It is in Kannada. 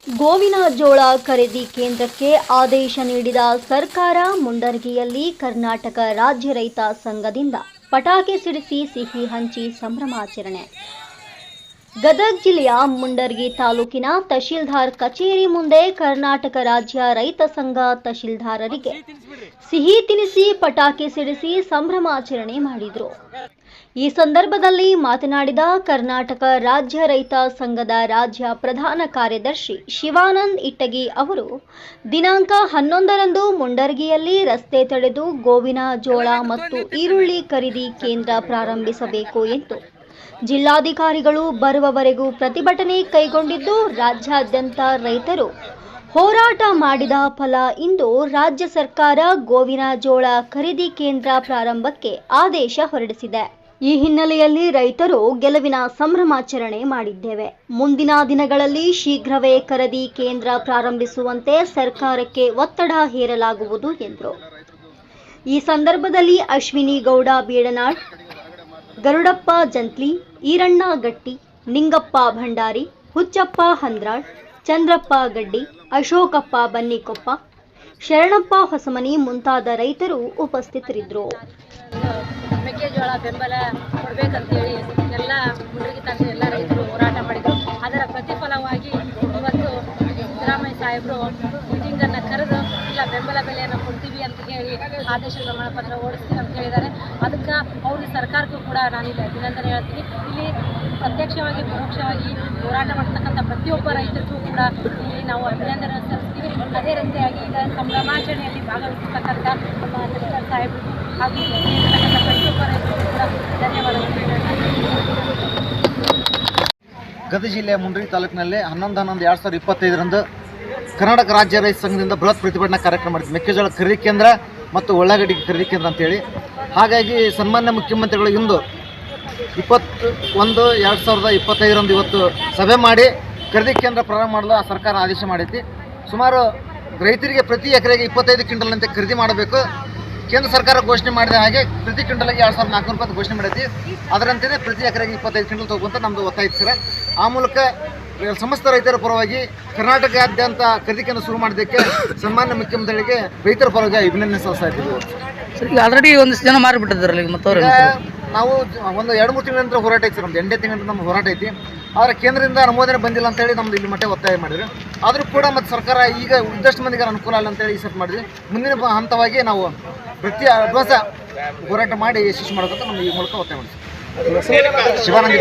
ಗೋವಿನ ಜೋಳ ಖರೀದಿ ಕೇಂದ್ರಕ್ಕೆ ಆದೇಶ ನೀಡಿದ ಸರ್ಕಾರ. ಮುಂಡರಗಿಯಲ್ಲಿ ಕರ್ನಾಟಕ ರಾಜ್ಯ ರೈತ ಸಂಘದಿಂದ ಪಟಾಕಿ ಸಿಡಿಸಿ ಸಿಹಿ ಹಂಚಿ ಸಂಭ್ರಮಾಚರಣೆ. ಗದಗ ಜಿಲ್ಲೆಯ ಮುಂಡರಗಿ ತಾಲೂಕಿನ ತಹಶೀಲ್ದಾರ್ ಕಚೇರಿ ಮುಂದೆ ಕರ್ನಾಟಕ ರಾಜ್ಯ ರೈತ ಸಂಘ ತಹಶೀಲ್ದಾರರಿಗೆ ಸಿಹಿ ತಿನಿಸಿ ಪಟಾಕಿ ಸಿಡಿಸಿ ಸಂಭ್ರಮಾಚರಣೆ ಮಾಡಿದರು. ಈ ಸಂದರ್ಭದಲ್ಲಿ ಮಾತನಾಡಿದ ಕರ್ನಾಟಕ ರಾಜ್ಯ ರೈತ ಸಂಘದ ರಾಜ್ಯ ಪ್ರಧಾನ ಕಾರ್ಯದರ್ಶಿ ಶಿವಾನಂದ ಇಟ್ಟಗಿ ಅವರು, ದಿನಾಂಕ 11ರಂದು ಮುಂಡರಗಿಯಲ್ಲಿ ರಸ್ತೆ ತಡೆದು ಗೋವಿನ ಜೋಳ ಮತ್ತು ಈರುಳ್ಳಿ ಖರೀದಿ ಕೇಂದ್ರ ಪ್ರಾರಂಭಿಸಬೇಕು ಎಂದು ಜಿಲ್ಲಾಧಿಕಾರಿಗಳು ಬರುವವರೆಗೂ ಪ್ರತಿಭಟನೆ ಕೈಗೊಂಡಿದ್ದು, ರಾಜ್ಯಾದ್ಯಂತ ರೈತರು ಹೋರಾಟ ಮಾಡಿದ ಫಲ ಇಂದು ರಾಜ್ಯ ಸರ್ಕಾರ ಗೋವಿನ ಜೋಳ ಖರೀದಿ ಕೇಂದ್ರ ಪ್ರಾರಂಭಕ್ಕೆ ಆದೇಶ ಹೊರಡಿಸಿದೆ. ಈ ಹಿನ್ನೆಲೆಯಲ್ಲಿ ರೈತರು ಗೆಲುವಿನ ಸಂಭ್ರಮಾಚರಣೆ ಮಾಡಿದ್ದೇವೆ. ಮುಂದಿನ ದಿನಗಳಲ್ಲಿ ಶೀಘ್ರವೇ ಖರೀದಿ ಕೇಂದ್ರ ಪ್ರಾರಂಭಿಸುವಂತೆ ಸರ್ಕಾರಕ್ಕೆ ಒತ್ತಡ ಹೇರಲಾಗುವುದು ಎಂದರು. ಈ ಸಂದರ್ಭದಲ್ಲಿ ಅಶ್ವಿನಿ ಗೌಡ ಬೀಡನಾಳ್, ಗರುಡಪ್ಪ ಜಂತ್ಲಿ, ಈರಣ್ಣ ಗಟ್ಟಿ, ನಿಂಗಪ್ಪ ಭಂಡಾರಿ, ಹುಚ್ಚಪ್ಪ ಹಂದ್ರಾಳ್, ಚಂದ್ರಪ್ಪ ಗಡ್ಡಿ, ಅಶೋಕಪ್ಪ ಬನ್ನಿಕೊಪ್ಪ, ಶರಣಪ್ಪ ಹೊಸಮನಿ ಮುಂತಾದ ರೈತರು ಉಪಸ್ಥಿತರಿದ್ದರು. ಮೆಕ್ಕೆಜೋಳ ಬೆಂಬಲ ಕೊಡಬೇಕಂತೇಳಿ ಎಲ್ಲ ಮುಂಡರಗಿ ತಾಲೂಕಿನ ಎಲ್ಲ ರೈತರು ಹೋರಾಟ ಮಾಡಿದರು. ಅದರ ಪ್ರತಿಫಲವಾಗಿ ಇವತ್ತು ಸಿದ್ದರಾಮಯ್ಯ ಸಾಹೇಬರು ಮೀಟಿಂಗನ್ನು ಕರೆದು ಇಲ್ಲ ಬೆಂಬಲ ಬೆಲೆಯನ್ನು ಕೊಡ್ತೀವಿ ಅಂತ ಹೇಳಿ ಆದೇಶ ಪ್ರಮಾಣ ಪತ್ರ ಓಡಿಸ್ತೀವಿ ಅಂತ ಹೇಳಿದ್ದಾರೆ. ಅದಕ್ಕೆ ಅವ್ರಿಗೆ ಸರ್ಕಾರಕ್ಕೂ ಕೂಡ ನಾನಿಲ್ಲಿ ಅಭಿನಂದನೆ ಹೇಳ್ತೀನಿ. ಇಲ್ಲಿ ಪ್ರತ್ಯಕ್ಷವಾಗಿ ಪರೋಕ್ಷವಾಗಿ ಹೋರಾಟ ಮಾಡ್ತಕ್ಕಂಥ ಪ್ರತಿಯೊಬ್ಬ ರೈತರಿಗೂ ಕೂಡ ಇಲ್ಲಿ ನಾವು ಅಭಿನಂದನೆ ಸಲ್ಲಿಸ್ತೀವಿ. ಅದೇ ರೀತಿಯಾಗಿ ಈಗ ಸಂಭ್ರಮಾಚರಣೆಯಲ್ಲಿ ಭಾಗವಹಿಸತಕ್ಕಂಥ ನಮ್ಮ ಸಿದ್ದರಾಮಯ್ಯ ಸಾಹೇಬರು ಹಾಗೂ ಪ್ರತಿಯೊಬ್ಬ ರೈತರಿಗೂ ಕೂಡ ಧನ್ಯವಾದಗಳು. ಗದಗ ಜಿಲ್ಲೆಯ ಮುಂಡರಗಿ ತಾಲೂಕಿನಲ್ಲಿ 11/11/2025ರಂದು ಕರ್ನಾಟಕ ರಾಜ್ಯ ರೈತ ಸಂಘದಿಂದ ಬೃಹತ್ ಪ್ರತಿಭಟನಾ ಕಾರ್ಯಕ್ರಮ ಮಾಡಿದ್ವಿ. ಮೆಕ್ಕೆಜೋಳ ಖರೀದಿ ಕೇಂದ್ರ ಮತ್ತು ಉಳ್ಳಾಗಡ್ಡಿ ಖರೀದಿ ಕೇಂದ್ರ ಅಂತೇಳಿ. ಹಾಗಾಗಿ ಸನ್ಮಾನ್ಯ ಮುಖ್ಯಮಂತ್ರಿಗಳು ಇಂದು 21/2025ರಂದು ಇವತ್ತು ಸಭೆ ಮಾಡಿ ಖರೀದಿ ಕೇಂದ್ರ ಪ್ರಾರಂಭ ಮಾಡಲು ಸರ್ಕಾರ ಆದೇಶ ಮಾಡೈತಿ. ಸುಮಾರು ರೈತರಿಗೆ ಪ್ರತಿ ಎಕರೆಗೆ 25 ಕ್ವಿಂಟಲ್ನಂತೆ ಖರೀದಿ ಮಾಡಬೇಕು. ಕೇಂದ್ರ ಸರ್ಕಾರ ಘೋಷಣೆ ಮಾಡಿದ ಹಾಗೆ ಪ್ರತಿ ಕ್ವಿಂಟಲ್ಗೆ 2400 ರೂಪಾಯಿ ಘೋಷಣೆ ಮಾಡೈತಿ. ಅದರಂತೆಯೇ ಪ್ರತಿ ಎಕರೆಗೆ 25 ಕ್ವಿಂಟಲ್ ತಗೊಂತ ನಮ್ಮದು ಒತ್ತಾಯ ಇತ್ತು ಸರ್. ಆ ಮೂಲಕ ಸಮಸ್ತ ರೈತರ ಪರವಾಗಿ ಕರ್ನಾಟಕದಾದ್ಯಂತ ಖರೀದಿ ಕೇಂದ್ರ ಶುರು ಮಾಡೋದಕ್ಕೆ ಸನ್ಮಾನ್ಯ ಮುಖ್ಯಮಂತ್ರಿಗಳಿಗೆ ರೈತರ ಪರವಾಗಿ ಅಭಿನಂದನೆ ಸಲ್ಲಿಸ್ತಾ ಇದ್ದೀವಿ. ಈಗ ಆಲ್ರೆಡಿ ಒಂದಿಷ್ಟು ಜನ ಮಾರಿಬಿಟ್ಟಿದ್ದಾರಲ್ಲ, ಈಗ ಮತ್ತೆ ನಾವು ಒಂದು 2-3 ತಿಂಗಳ ನಂತರ ಹೋರಾಟ ಐತಿ ಸರ್. ನಮ್ದು 8 ತಿಂಗಳ ನಮ್ಮ ಹೋರಾಟ ಐತಿ. ಆದರೆ ಕೇಂದ್ರದಿಂದ ಅನುಮೋದನೆ ಬಂದಿಲ್ಲ ಅಂತೇಳಿ ನಮ್ದು ಇಲ್ಲಿ ಮಟ್ಟ ಒತ್ತಾಯ ಮಾಡಿದ್ರು. ಆದರೂ ಕೂಡ ಮತ್ತು ಸರ್ಕಾರ ಈಗ ಇದ್ದಷ್ಟು ಮಂದಿಗೆ ಅನುಕೂಲ ಅಲ್ಲ ಅಂತೇಳಿ ಈ ಸೆಟ್ ಮಾಡಿದ್ವಿ. ಮುಂದಿನ ಹಂತವಾಗಿ ನಾವು ಪ್ರತಿ ಅಡ್ವಾನ್ಸ್ ಹೋರಾಟ ಮಾಡಿ ಯಶಸ್ವಿ ಮಾಡೋದಂತ ನಮ್ಗೆ ಈ ಮೂಲಕ ಒತ್ತಾಯ ಮಾಡಿದ್ವಿ. ಶಿವಾನಂದ